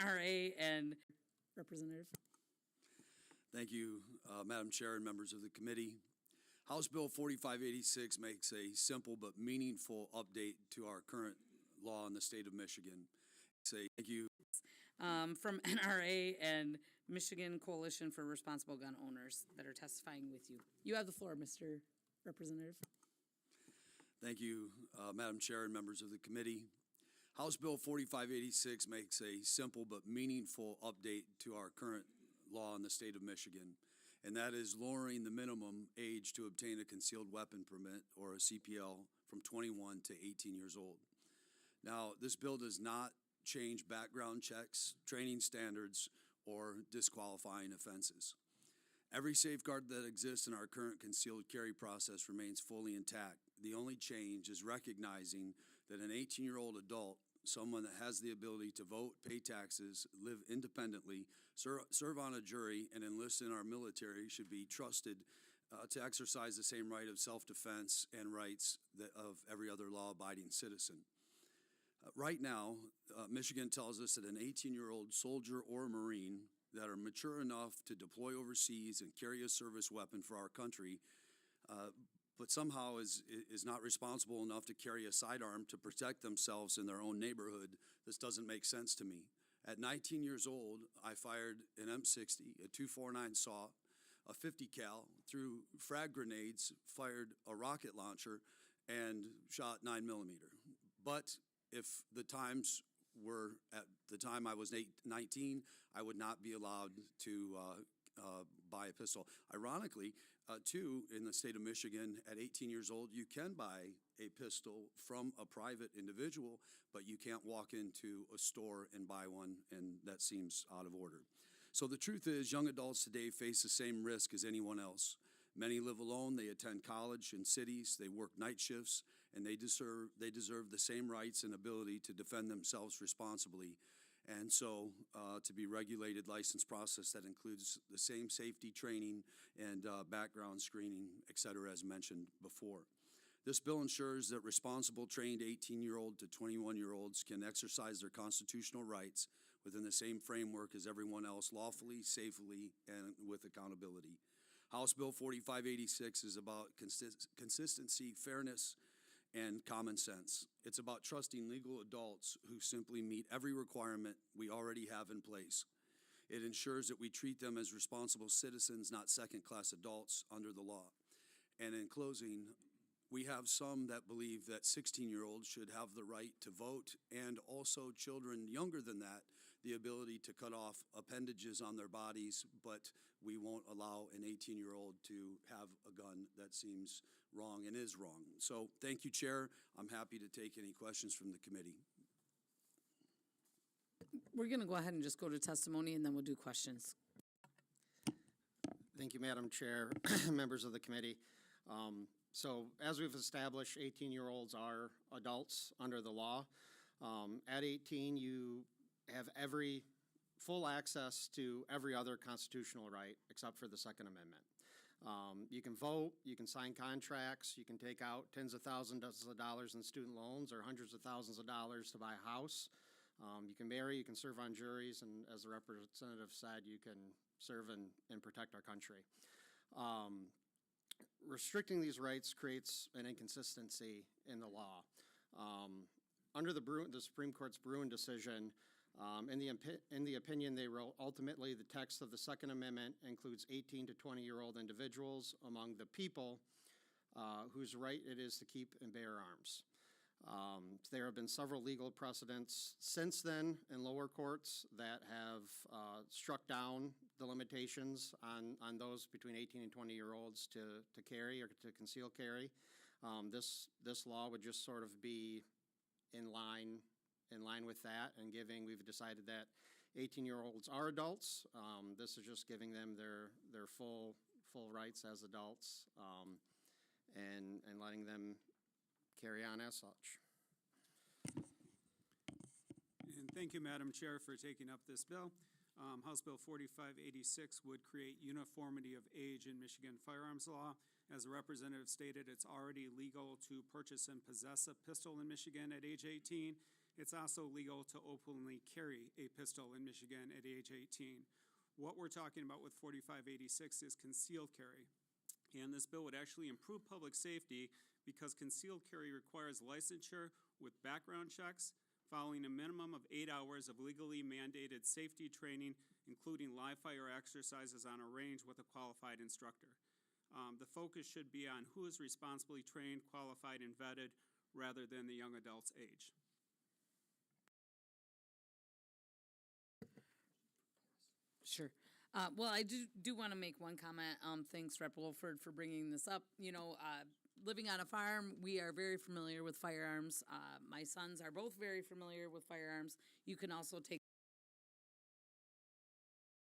NRA and Representative. Thank you, Madam Chair and members of the committee. House Bill 4586 makes a simple but meaningful update to our current law in the state of Michigan. Thank you. From NRA and Michigan Coalition for Responsible Gun Owners that are testifying with you. You have the floor, Mr. Representative. Thank you, Madam Chair and members of the committee. House Bill 4586 makes a simple but meaningful update to our current law in the state of Michigan, and that is lowering the minimum age to obtain a concealed weapon permit, or a CPL, from 21 to 18 years old. Now, this bill does not change background checks, training standards, or disqualifying offenses. Every safeguard that exists in our current concealed carry process remains fully intact. The only change is recognizing that an 18-year-old adult, someone that has the ability to vote, pay taxes, live independently, serve on a jury, and enlist in our military, should be trusted to exercise the same right of self-defense and rights of every other law-abiding citizen. Right now, Michigan tells us that an 18-year-old soldier or Marine that are mature enough to deploy overseas and carry a service weapon for our country, but somehow is not responsible enough to carry a sidearm to protect themselves in their own neighborhood. This doesn't make sense to me. At 19 years old, I fired an M60, a .249 SAW, a 50 cal, threw frag grenades, fired a rocket launcher, and shot 9mm. But if the times were at the time I was 19, I would not be allowed to buy a pistol. Ironically, too, in the state of Michigan, at 18 years old, you can buy a pistol from a private individual, but you can't walk into a store and buy one, and that seems out of order. So the truth is, young adults today face the same risk as anyone else. Many live alone, they attend college in cities, they work night shifts, and they deserve the same rights and ability to defend themselves responsibly. And so to be regulated license process that includes the same safety training and background screening, et cetera, as mentioned before. This bill ensures that responsible trained 18-year-old to 21-year-olds can exercise their constitutional rights within the same framework as everyone else, lawfully, safely, and with accountability. House Bill 4586 is about consistency, fairness, and common sense. It's about trusting legal adults who simply meet every requirement we already have in place. It ensures that we treat them as responsible citizens, not second-class adults under the law. And in closing, we have some that believe that 16-year-olds should have the right to vote, and also children younger than that, the ability to cut off appendages on their bodies, but we won't allow an 18-year-old to have a gun. That seems wrong and is wrong. So thank you, Chair. I'm happy to take any questions from the committee. We're going to go ahead and just go to testimony, and then we'll do questions. Thank you, Madam Chair, members of the committee. So as we've established, 18-year-olds are adults under the law. At 18, you have full access to every other constitutional right except for the Second Amendment. You can vote, you can sign contracts, you can take out tens of thousands of dollars in student loans or hundreds of thousands of dollars to buy a house. You can marry, you can serve on juries, and as the representative said, you can serve and protect our country. Restricting these rights creates an inconsistency in the law. Under the Supreme Court's Bruin decision, in the opinion they wrote, ultimately the text of the Second Amendment includes 18 to 20-year-old individuals among the people whose right it is to keep and bear arms. There have been several legal precedents since then in lower courts that have struck down the limitations on those between 18 and 20-year-olds to carry or to conceal carry. This law would just sort of be in line with that, and we've decided that 18-year-olds are adults. This is just giving them their full rights as adults, and letting them carry on as such. And thank you, Madam Chair, for taking up this bill. House Bill 4586 would create uniformity of age in Michigan firearms law. As the representative stated, it's already legal to purchase and possess a pistol in Michigan at age 18. It's also legal to openly carry a pistol in Michigan at age 18. What we're talking about with 4586 is concealed carry. And this bill would actually improve public safety because concealed carry requires licensure with background checks, following a minimum of 8 hours of legally mandated safety training, including live fire exercises on a range with a qualified instructor. The focus should be on who is responsibly trained, qualified, and vetted, rather than the young adult's age. Sure. Well, I do want to make one comment. Thanks, Rep. Woolford, for bringing this up. Living on a farm, we are very familiar with firearms. My sons are both very familiar with firearms. You can also take